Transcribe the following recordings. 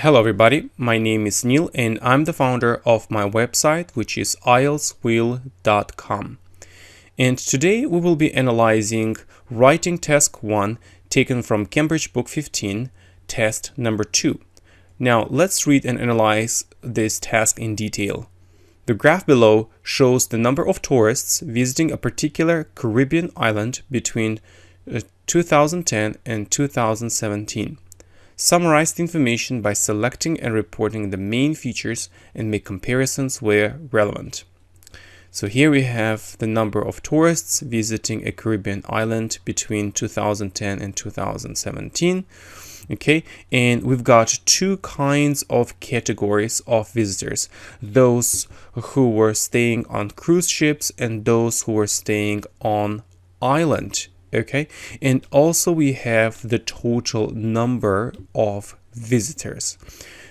Hello everybody, my name is Neil and I'm the founder of my website, which is IELTSwheel.com. And today we will be analyzing writing task 1 taken from Cambridge Book 15, test number 2. Now let's read and analyze this task in detail. The graph below shows the number of tourists visiting a particular Caribbean island between 2010 and 2017. Summarize the information by selecting and reporting the main features and make comparisons where relevant. So here we have the number of tourists visiting a Caribbean island between 2010 and 2017. Okay, and we've got two kinds of categories of visitors: those who were staying on cruise ships and those who were staying on island. Okay, and also we have the total number of visitors.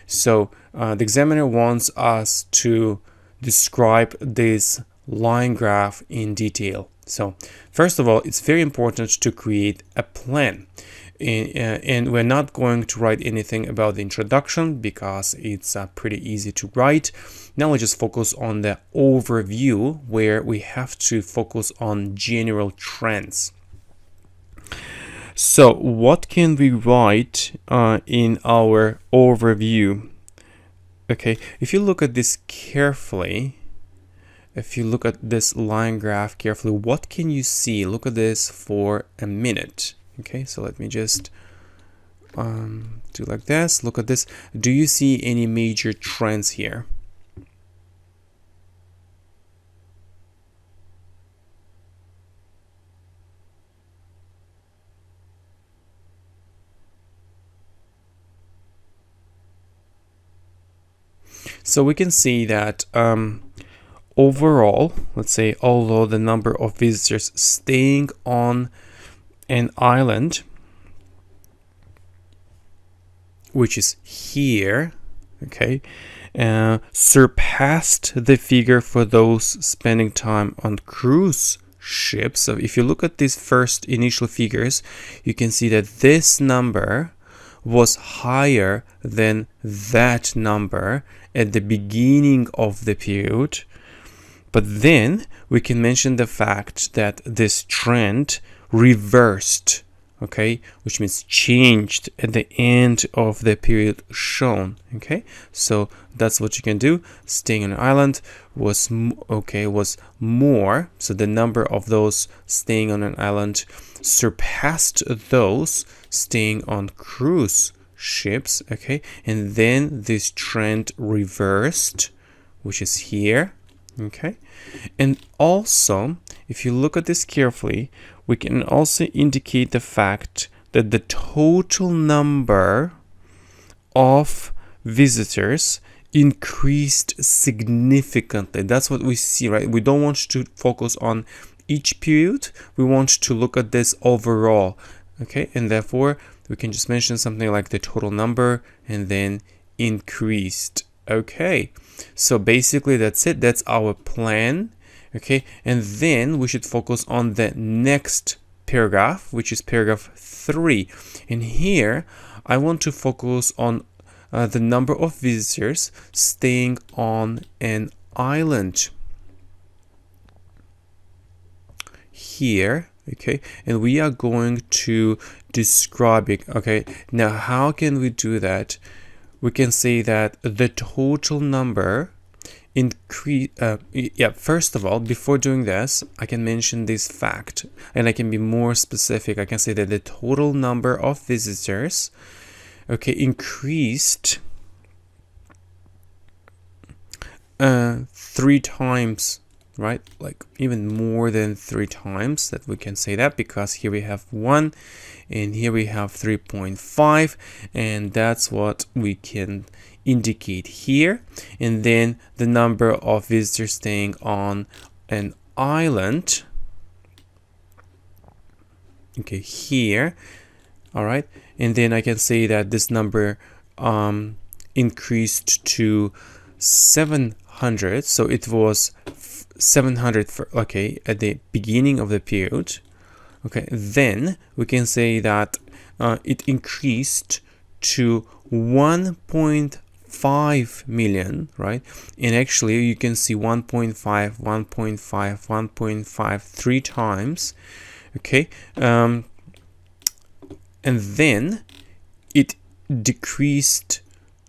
So the examiner wants us to describe this line graph in detail. So first of all, it's very important to create a plan. And we're not going to write anything about the introduction because it's pretty easy to write. Now let's just focus on the overview, where we have to focus on general trends. So what can we write in our overview? Okay, if you look at this carefully, if you look at this line graph carefully, what can you see? Look at this for a minute. Okay, so let me just do like this. Look at this. Do you see any major trends here? So we can see that overall, let's say, although the number of visitors staying on an island, which is here, okay, surpassed the figure for those spending time on cruise ships. So if you look at these first initial figures, you can see that this number was higher than that number at the beginning of the period. But then we can mention the fact that this trend reversed, okay, which means changed at the end of the period shown. Okay, so that's what you can do. Staying on an island was more, so the number of those staying on an island surpassed those staying on cruise ships. Okay, and then this trend reversed, which is here. Okay, and also if you look at this carefully, we can also indicate the fact that the total number of visitors increased significantly. That's what we see, right? We don't want to focus on each period. We want to look at this overall. Okay, and therefore we can just mention something like the total number and then increased. Okay, so basically that's it. That's our plan. Okay, and then we should focus on the next paragraph, which is paragraph 3. And here I want to focus on the number of visitors staying on an island here. Okay, and we are going to describe it. Okay, now how can we do that? We can say that the total number increase. First of all, before doing this, I can mention this fact, and I can be more specific. I can say that the total number of visitors, okay, increased 3 times, right? Like even more than 3 times. That we can say that because here we have 1 and here we have 3.5, and that's what we can indicate here. And then the number of visitors staying on an island, okay, here. All right, and then I can say that this number increased to 700. So it was 700 okay, at the beginning of the period. Okay, then we can say that it increased to 1.5 million, right? And actually you can see 1.5, 1.5, 1.5 3 times, okay? And then it decreased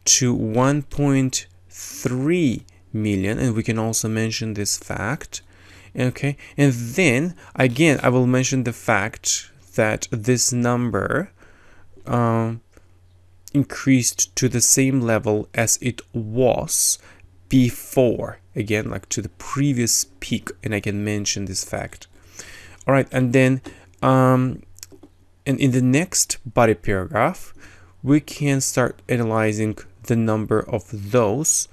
to 1.3 million, and we can also mention this fact, okay? And then again I will mention the fact that this number increased to the same level as it was before, again, like to the previous peak, and I can mention this fact. All right, and then and in the next body paragraph we can start analyzing the number of those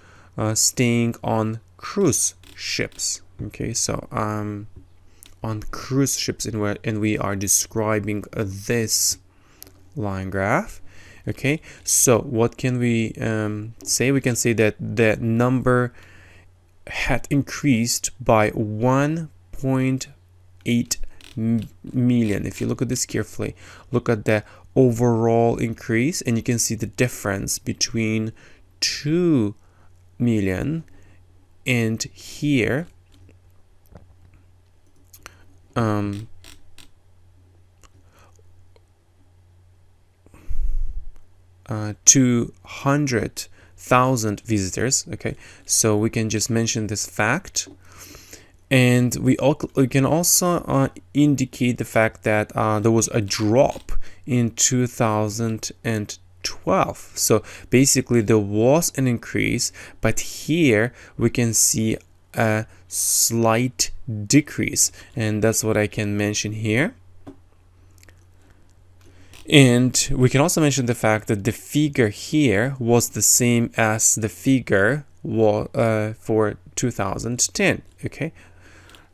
staying on cruise ships. Okay, so on cruise ships, and we are describing this line graph. Okay, so what can we say? We can say that the number had increased by 1.8 million. If you look at this carefully, look at the overall increase, and you can see the difference between 2 million and here 200,000 visitors. Okay, so we can just mention this fact, and we can also indicate the fact that there was a drop in 2012. So basically there was an increase, but here we can see a slight decrease, and that's what I can mention here. And we can also mention the fact that the figure here was the same as the figure for 2010. Okay,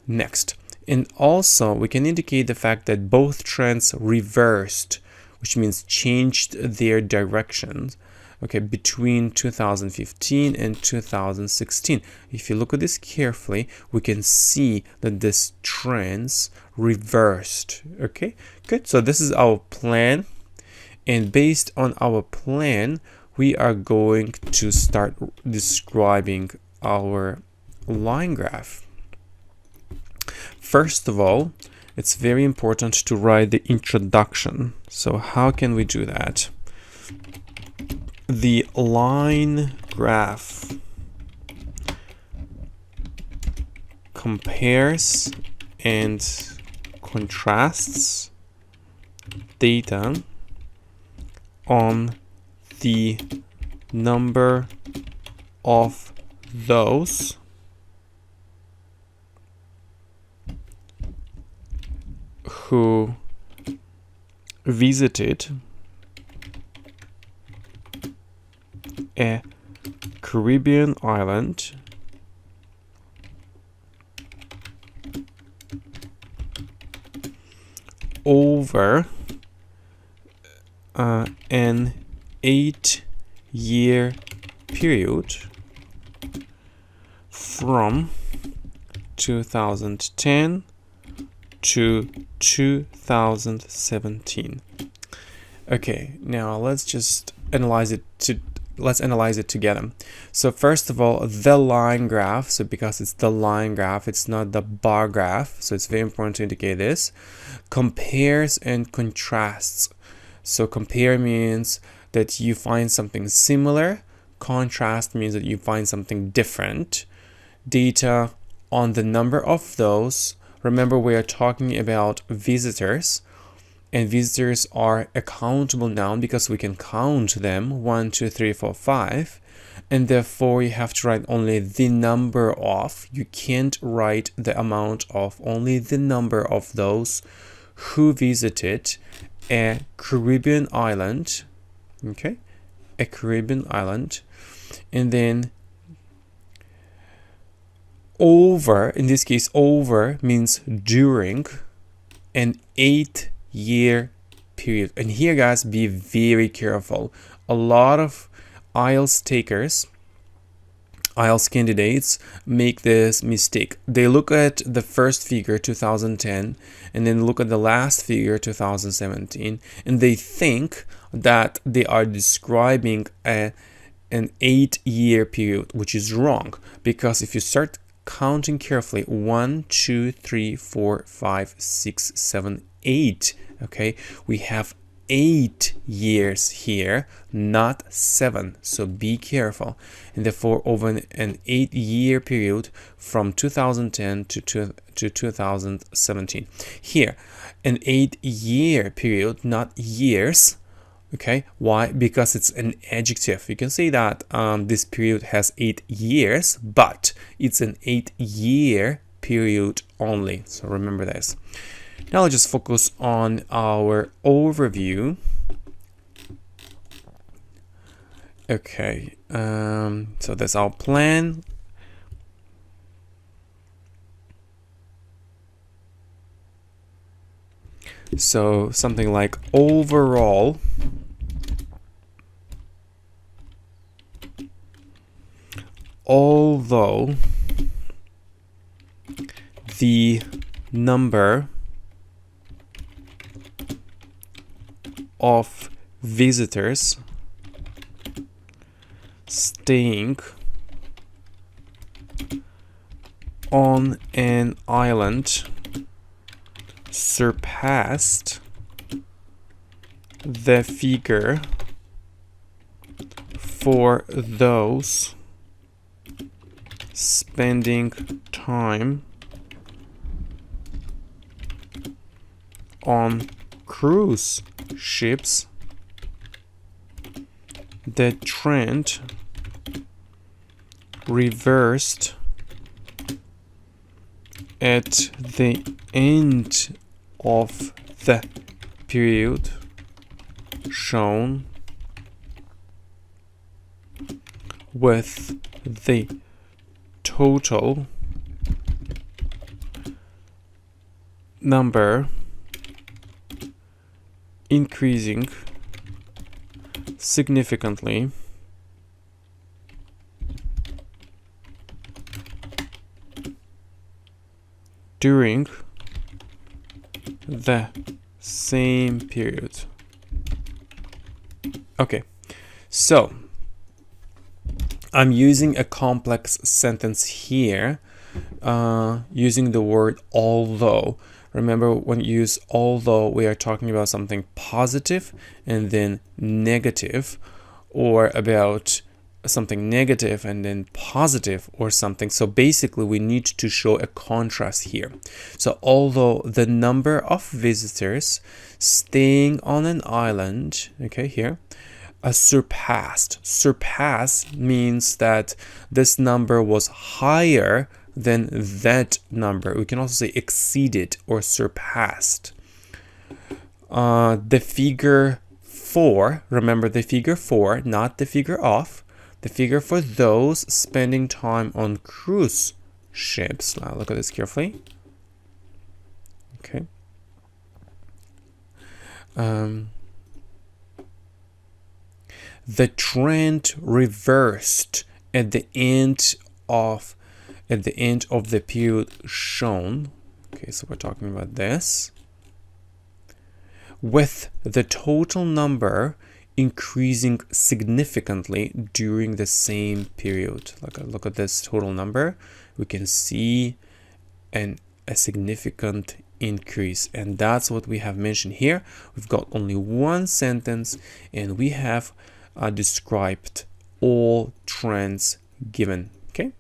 next. And also we can indicate the fact that both trends reversed, which means changed their directions, okay, between 2015 and 2016. If you look at this carefully, we can see that this trends reversed. Okay, good. So this is our plan, and based on our plan we are going to start describing our line graph. First of all, it's very important to write the introduction. So how can we do that? The line graph compares and contrasts data on the number of those who visited a Caribbean island over an 8-year period from 2010 to 2017. Okay, now let's just analyze it together. So first of all, the line graph, so because it's the line graph, it's not the bar graph, so it's very important to indicate this, compares and contrasts. So compare means that you find something similar, contrast means that you find something different. Data on the number of those. Remember, we are talking about visitors, and visitors are a countable noun because we can count them 1, 2, 3, 4, 5, and therefore you have to write only the number of. You can't write the amount of, only the number of those who visited a Caribbean island. Okay, a Caribbean island. And then over, in this case over means during an 8-year period. And here guys, be very careful. A lot of IELTS takers IELTS candidates make this mistake. They look at the first figure, 2010, and then look at the last figure, 2017, and they think that they are describing an 8-year period, which is wrong, because if you start counting carefully, 1, 2, 3, 4, 5, 6, 7, 8, okay, we have 8 years here, not 7, so be careful. And therefore, over an 8-year period from 2010 to 2017. Here, an 8-year period, not years. Okay, why? Because it's an adjective. You can say that this period has 8 years, but it's an 8-year period only. So remember this. Now let's just focus on our overview. Okay, so that's our plan. So something like overall, although the number of visitors staying on an island surpassed the figure for those spending time on cruise ships, the trend reversed at the end of the period shown, with the total number increasing significantly during the same period. Okay, so I'm using a complex sentence here, using the word although. Remember, when you use although, we are talking about something positive and then negative, or about something negative and then positive or something. So basically we need to show a contrast here. So although the number of visitors staying on an island, okay, here, surpassed. Surpass means that this number was higher than that number. We can also say exceeded or surpassed. The figure 4, remember the figure 4, not the figure of. The figure for those spending time on cruise ships. Now look at this carefully. Okay. The trend reversed at the end of the period shown. Okay, so we're talking about this. With the total number increasing significantly during the same period. Look at this total number. We can see a significant increase, and that's what we have mentioned here. We've got only one sentence, and we have described all trends given. Okay,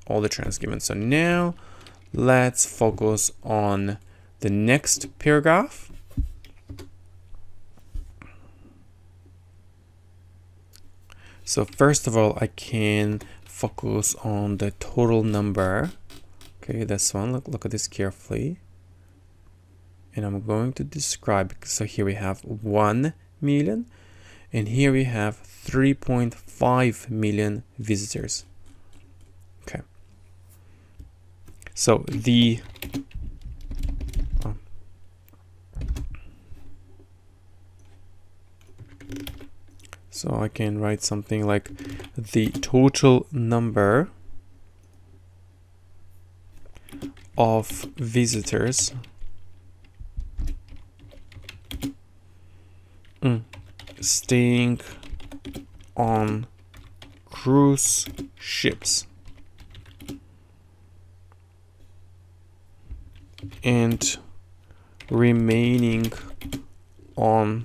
all the trends given. So now let's focus on the next paragraph. So first of all, I can focus on the total number. Okay, this one, look at this carefully. And I'm going to describe, so here we have 1 million, and here we have 3.5 million visitors. Okay. So the So I can write something like the total number of visitors staying on cruise ships and remaining on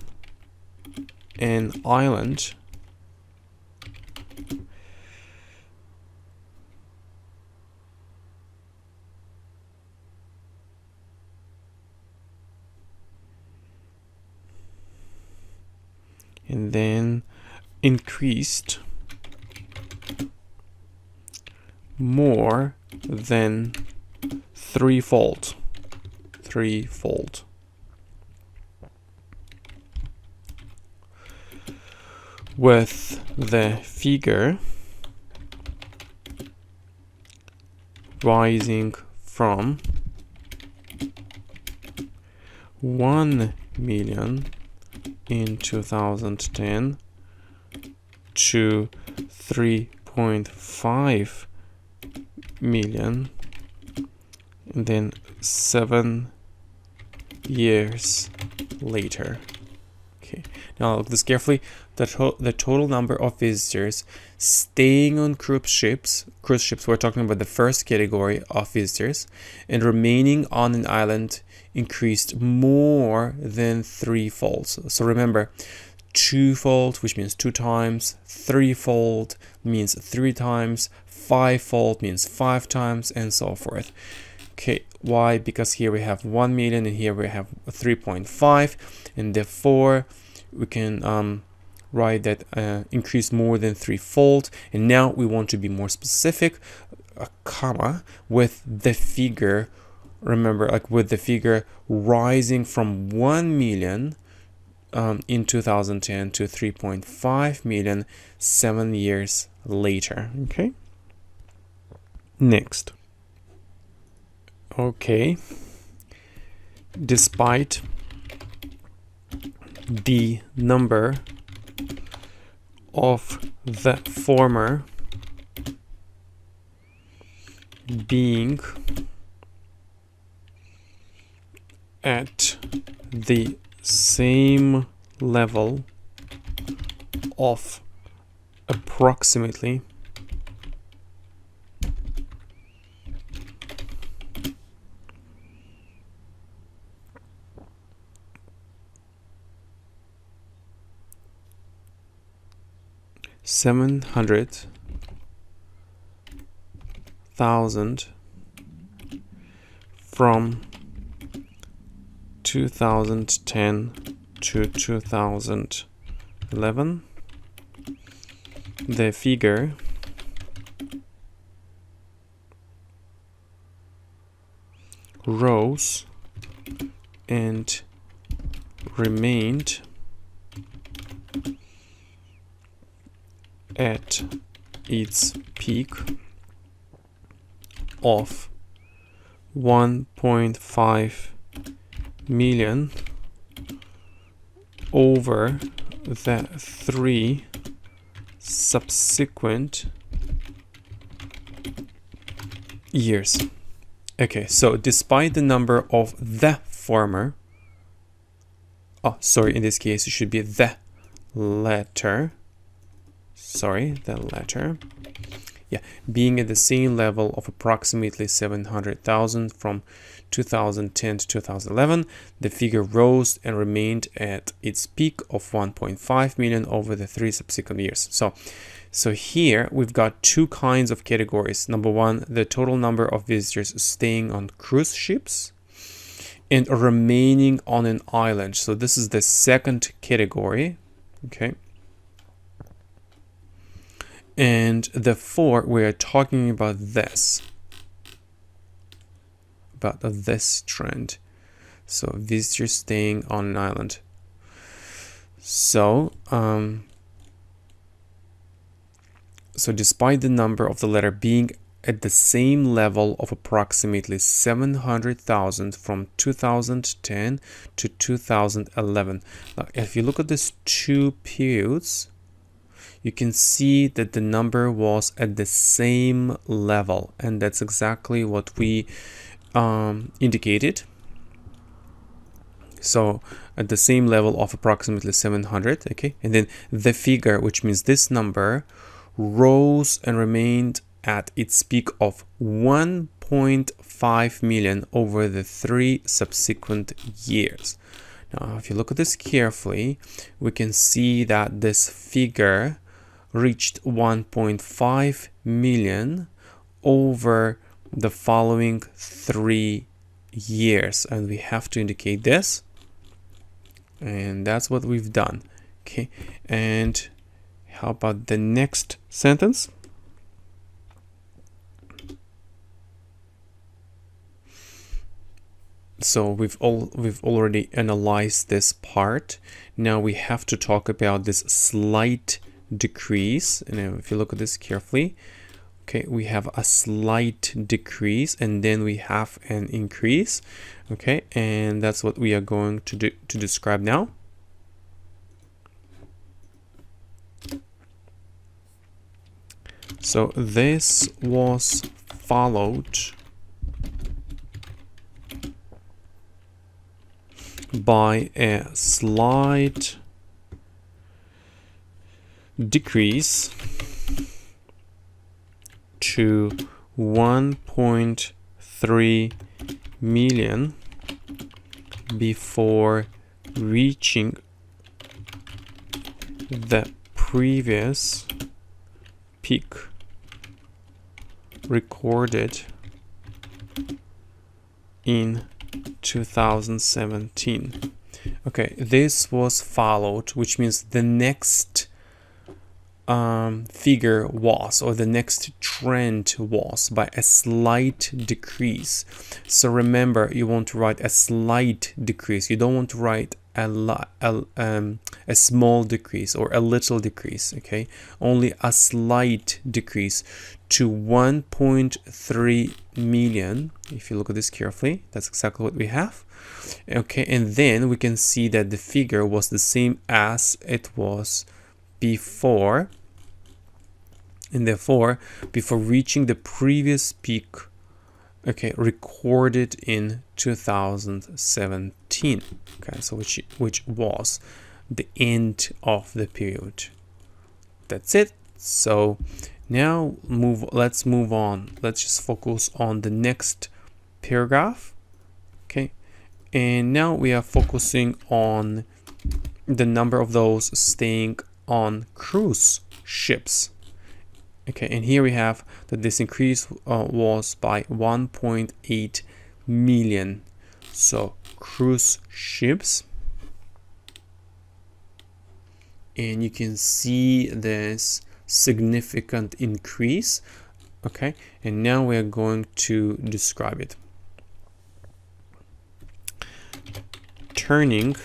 an island and then increased more than threefold. With the figure rising from 1 million in 2010 to 3.5 million, and then 7 years later. Okay, now look this carefully. The total number of visitors staying on cruise ships, we're talking about the first category of visitors, and remaining on an island increased more than threefold. So remember, twofold, which means 2 times, threefold means 3 times, fivefold means 5 times, and so forth. Okay, why? Because here we have 1 million and here we have 3.5, and therefore we can write that increase more than threefold. And now we want to be more specific, a comma with the figure. Remember, like with the figure rising from 1 million in 2010 to 3.5 million 7 years later. Okay, next. Okay, despite the number of the former being at the same level of approximately 700,000 from 2010 to 2011, the figure rose and remained at its peak of 1.5 million over the 3 subsequent years. Okay, so despite the number of the former, in this case it should be the latter, being at the same level of approximately 700,000 from 2010 to 2011, the figure rose and remained at its peak of 1.5 million over the 3 subsequent years. So here we've got 2 kinds of categories. Number 1, the total number of visitors staying on cruise ships and remaining on an island. So this is the second category. Okay. And therefore we are talking about this trend. So visitors staying on an island. So despite the number of the letter being at the same level of approximately 700,000 from 2010 to 2011. Now, if you look at these 2 periods, you can see that the number was at the same level, and that's exactly what we indicated. So at the same level of approximately 700, okay, and then the figure, which means this number, rose and remained at its peak of 1.5 million over the 3 subsequent years. Now, if you look at this carefully, we can see that this figure reached 1.5 million over the following 3 years, and we have to indicate this, and that's what we've done. Okay, and how about the next sentence? So we've already analyzed this part. Now we have to talk about this slight decrease. And if you look at this carefully, okay, we have a slight decrease and then we have an increase. Okay, and that's what we are going to describe now. So this was followed by a slight decrease to 1.3 million before reaching the previous peak recorded in 2017. Okay, this was followed, which means the next figure was, or the next trend was, by a slight decrease. So remember, you want to write a slight decrease. You don't want to write a small decrease or a little decrease. Okay, only a slight decrease to 1.3 million. If you look at this carefully, that's exactly what we have. Okay, and then we can see that the figure was the same as it was before, and therefore before reaching the previous peak, okay, recorded in 2017. Okay, so which was the end of the period. That's it. So now let's move on. Let's just focus on the next paragraph. Okay, and now we are focusing on the number of those staying on cruise ships. Okay, and here we have that this increase was by 1.8 million. So cruise ships, and you can see this significant increase. Okay, and now we are going to describe it. Turning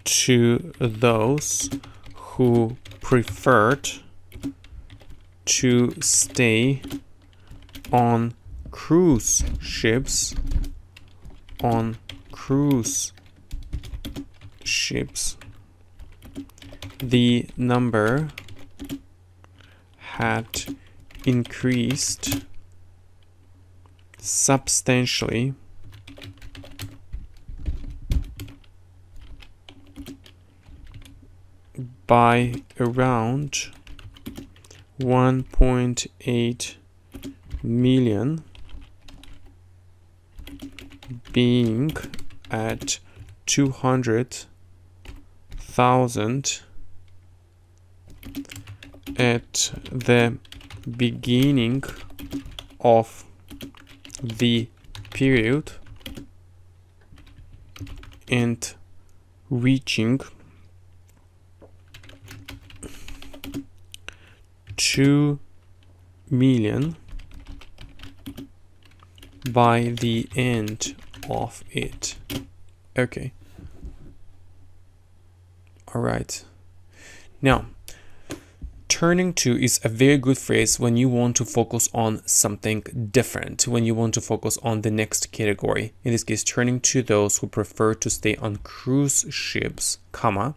to those who preferred to stay on cruise ships, the number had increased substantially by around 1.8 million, being at 200,000 at the beginning of the period and reaching 2 million by the end of it. Okay. All right. Now, turning to is a very good phrase when you want to focus on something different, when you want to focus on the next category. In this case, turning to those who prefer to stay on cruise ships, comma,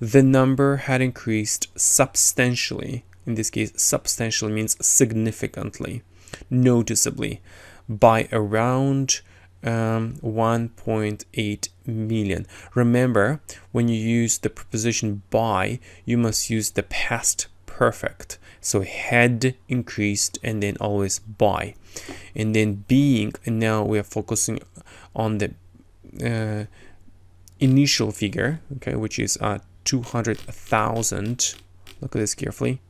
the number had increased substantially. In this case, substantially means significantly, noticeably, by around 1.8 million. Remember, when you use the preposition by, you must use the past perfect. So had increased and then always by. And then being, and now we are focusing on the initial figure, okay, which is 200,000. Look at this carefully.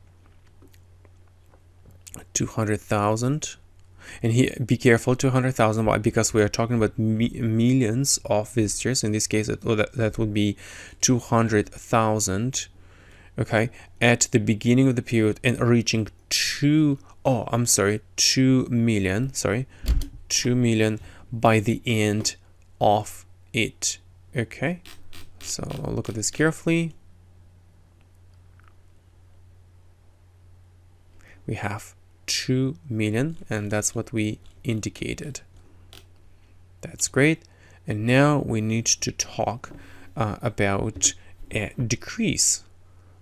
200,000. And here, be careful, 200,000. Why? Because we are talking about millions of visitors. In this case, that would be 200,000. Okay, at the beginning of the period, and reaching 2 million. Sorry, 2 million by the end of it. Okay, so look at this carefully. We have 2 million, and that's what we indicated. That's great. And now we need to talk about a decrease,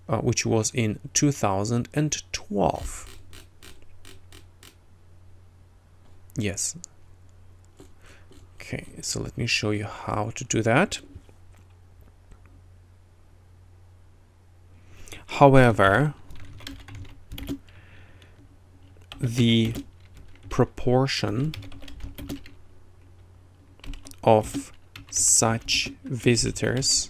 which was in 2012. Yes. Okay, so let me show you how to do that. However, the proportion of such visitors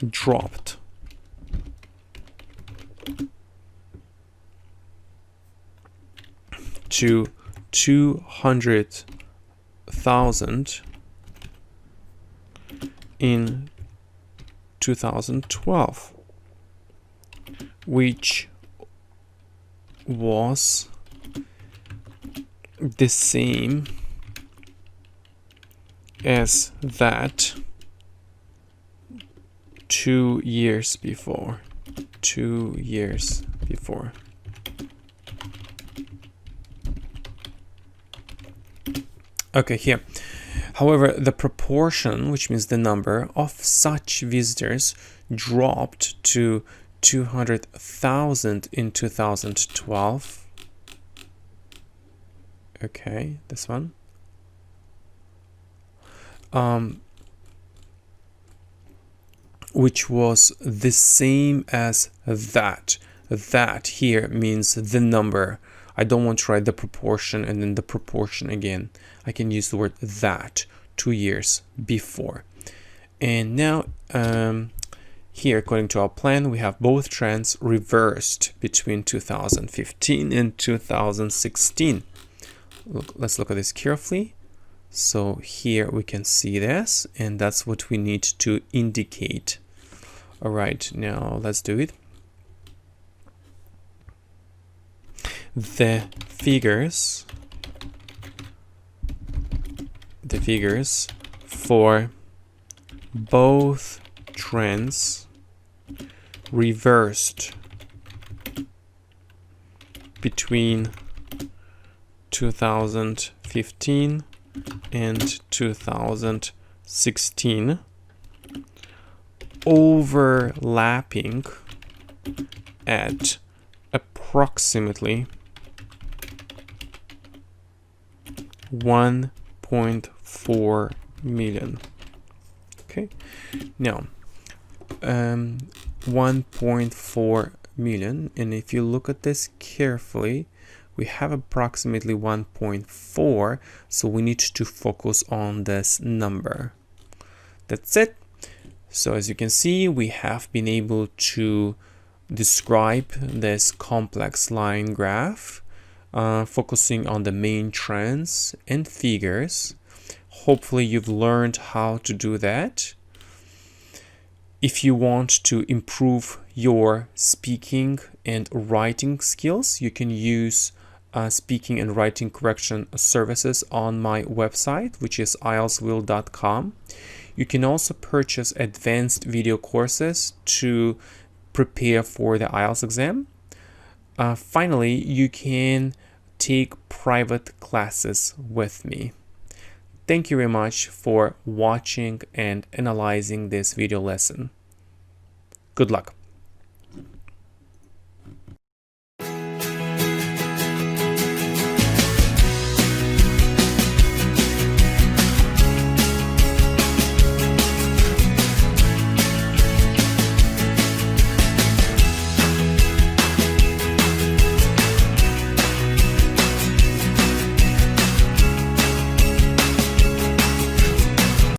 dropped to 200,000 in 2012, which was the same as that 2 years before. 2 years before. Okay, here. However, the proportion, which means the number of such visitors, dropped to 200,000 in 2012. Okay, this one. Which was the same as that. That here means the number. I don't want to write the proportion and then the proportion again. I can use the word that, 2 years before. And now, here, according to our plan, we have both trends reversed between 2015 and 2016. Let's look at this carefully. So here we can see this, and that's what we need to indicate. All right, now let's do it. The figures for both trends reversed between 2015 and 2016, overlapping at approximately 1.4 million. Okay, now 1.4 million, and if you look at this carefully, we have approximately 1.4, so we need to focus on this number. That's it. So as you can see, we have been able to describe this complex line graph, focusing on the main trends and figures. Hopefully you've learned how to do that. If you want to improve your speaking and writing skills, you can use speaking and writing correction services on my website, which is IELTSWheel.com. You can also purchase advanced video courses to prepare for the IELTS exam. Finally, you can take private classes with me. Thank you very much for watching and analyzing this video lesson. Good luck.